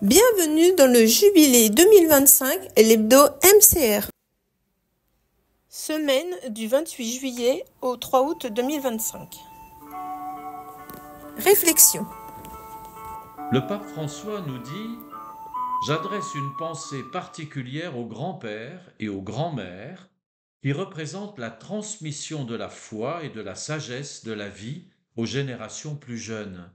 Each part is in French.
Bienvenue dans le Jubilé 2025 et l'hebdo MCR. Semaine du 28 juillet au 3 août 2025. Réflexion. Le pape François nous dit « J'adresse une pensée particulière aux grands-pères et aux grands-mères qui représentent la transmission de la foi et de la sagesse de la vie aux générations plus jeunes.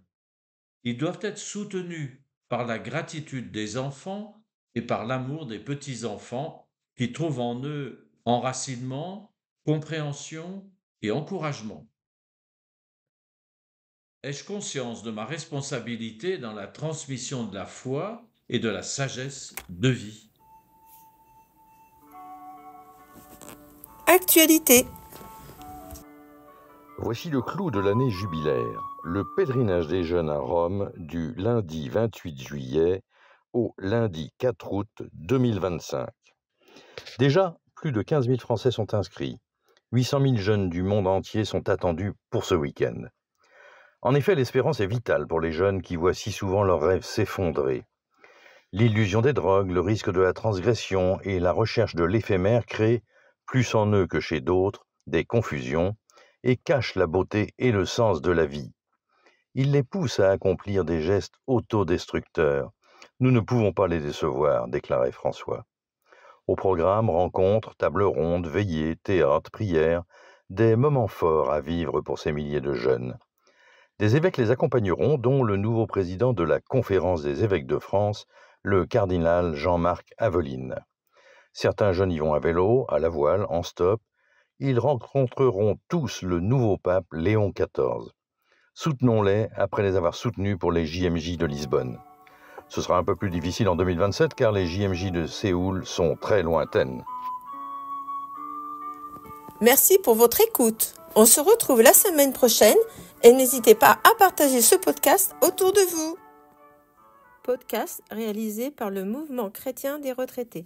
Ils doivent être soutenus par la gratitude des enfants et par l'amour des petits-enfants qui trouvent en eux enracinement, compréhension et encouragement. Ai-je conscience de ma responsabilité dans la transmission de la foi et de la sagesse de vie ? Actualité. Voici le clou de l'année jubilaire, le pèlerinage des jeunes à Rome du lundi 28 juillet au lundi 4 août 2025. Déjà, plus de 15 000 Français sont inscrits. 800 000 jeunes du monde entier sont attendus pour ce week-end. En effet, l'espérance est vitale pour les jeunes qui voient si souvent leurs rêves s'effondrer. L'illusion des drogues, le risque de la transgression et la recherche de l'éphémère créent, plus en eux que chez d'autres, des confusions et cachent la beauté et le sens de la vie. Ils les poussent à accomplir des gestes autodestructeurs. Nous ne pouvons pas les décevoir, déclarait François. Au programme, rencontres, tables rondes, veillées, théâtres, prières, des moments forts à vivre pour ces milliers de jeunes. Des évêques les accompagneront, dont le nouveau président de la Conférence des évêques de France, le cardinal Jean-Marc Aveline. Certains jeunes y vont à vélo, à la voile, en stop. Ils rencontreront tous le nouveau pape Léon XIV. Soutenons-les après les avoir soutenus pour les JMJ de Lisbonne. Ce sera un peu plus difficile en 2027 car les JMJ de Séoul sont très lointaines. Merci pour votre écoute. On se retrouve la semaine prochaine et n'hésitez pas à partager ce podcast autour de vous. Podcast réalisé par le Mouvement chrétien des retraités.